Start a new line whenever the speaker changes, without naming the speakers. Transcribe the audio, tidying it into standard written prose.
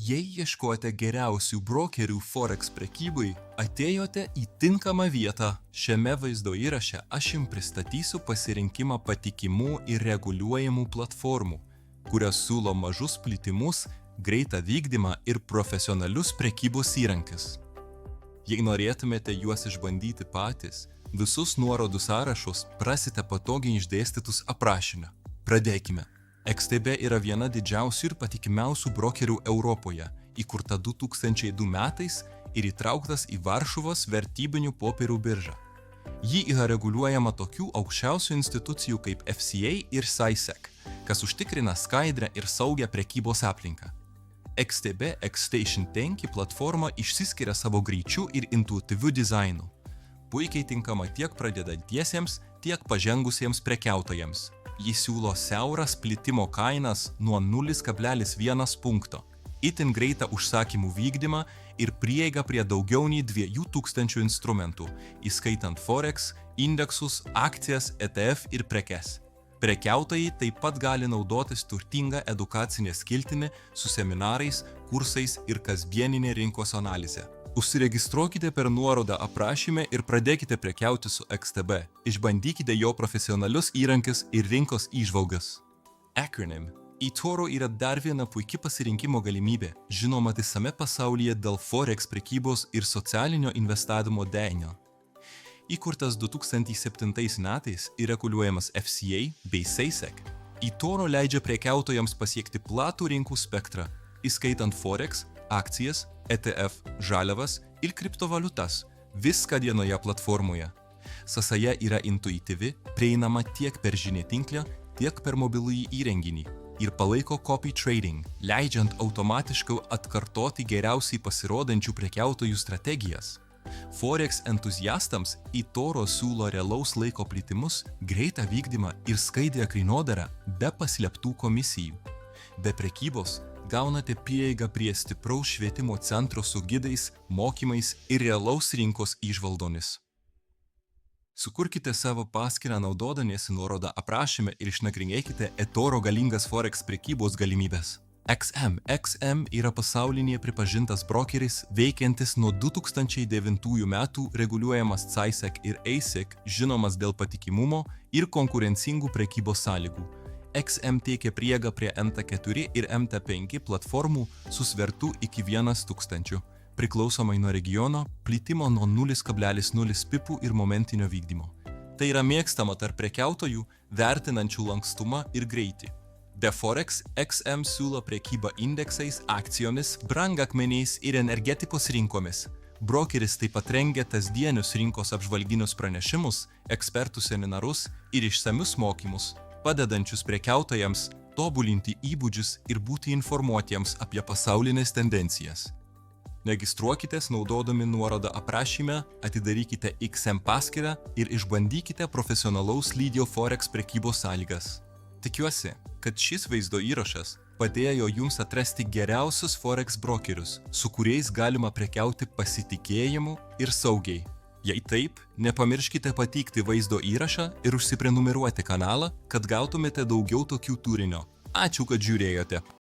Jei ieškote geriausių brokerių Forex prekybai, atėjote į tinkamą vietą. Šiame vaizdo įraše aš jums pristatysiu pasirinkimą patikimų ir reguliuojamų platformų, kurios siūlo mažus plitimus, greitą vykdymą ir profesionalius prekybos įrankius. Jei norėtumėte juos išbandyti patys, visus nuorodų sąrašus rasite patogiai išdėstytus aprašyme. Pradėkime. XTB yra viena didžiausių ir patikimiausių brokerių Europoje, įkurta 2002 metais ir įtrauktas į Varšuvos vertybinių popierių biržą. Ji yra reguliuojama tokių aukščiausių institucijų kaip FCA ir SISEC, kas užtikrina skaidrę ir saugią prekybos aplinką. XTB Xstation 5 platforma išsiskiria savo greičiu ir intuityviu dizainu. Puikiai tinkama tiek pradedantiesiems, tiek pažengusiems prekiautojams. Jis siūlo siauras plitimo kainas nuo 0,1 punkto, itin greitą užsakymų vykdymą ir prieigą prie daugiau nei 2000 instrumentų, įskaitant Forex, indeksus, akcijas, ETF ir prekes. Prekiautojai taip pat gali naudotis turtingą edukacinę skiltinį su seminarais, kursais ir kasdieninė rinkos analizė. Užsiregistruokite per nuorodą aprašyme ir pradėkite prekiauti su XTB. Išbandykite jo profesionalius įrankius ir rinkos įžvalgas. Acronym. eToro yra dar viena puiki pasirinkimo galimybė, žinoma visame pasaulyje dėl Forex prekybos ir socialinio investavimo derinio. Įkurtas 2007 metais ir reguliuojamas FCA bei SISEC, eToro leidžia prekiautojams pasiekti platų rinkų spektrą, įskaitant Forex, akcijas, ETF, žaliavas ir kriptovaliutas, viską vienoje platformoje. Sąsaja yra intuityvi, prieinama tiek per žiniatinklę, tiek per mobilųjį įrenginį ir palaiko copy trading, leidžiant automatiškai atkartoti geriausiai pasirodančių prekiautojų strategijas. Forex entuziastams eToro siūlo realaus laiko plitimus, greitą vykdymą ir skaidrią kainodarą be paslėptų komisijų. Be prekybos gaunate prieigą prie stipraus švietimo centro su gidais, mokymais ir realaus rinkos įžvalgomis. Sukurkite savo paskyrą naudodamiesi nuorodą aprašyme ir išnagrinėkite eToro galingas Forex prekybos galimybės. XM yra pasaulinėje pripažintas brokeris, veikiantis nuo 2009 metų, reguliuojamas SISEC ir ASIC, žinomas dėl patikimumo ir konkurencingų prekybos sąlygų. XM teikia prieigą prie MT4 ir MT5 platformų su svertu iki 1000, priklausomai nuo regiono, plitimo nuo 0,0 pipų ir momentinio vykdymo. Tai yra mėgstama tarp prekiautojų, vertinančių lankstumą ir greitį. Be Forex, XM siūlo prekybą indeksais, akcijomis, brangakmeniais ir energetikos rinkomis. Brokeris taip pat rengia kasdienius rinkos apžvalginius pranešimus, ekspertų seminarus ir išsamius mokymus, padedančius prekiautojams tobulinti įgūdžius ir būti informuotiems apie pasaulinės tendencijas. Registruokitės naudodami nuorodą aprašyme, atidarykite XM paskyrą ir išbandykite profesionalaus lygio Forex prekybos sąlygas. Tikiuosi, kad šis vaizdo įrašas padėjo jums atrasti geriausius Forex brokerius, su kuriais galima prekiauti pasitikėjimu ir saugiai. Jei taip, nepamirškite pateikti vaizdo įrašą ir užsiprenumeruoti kanalą, kad gautumėte daugiau tokių turinio. Ačiū, kad žiūrėjote.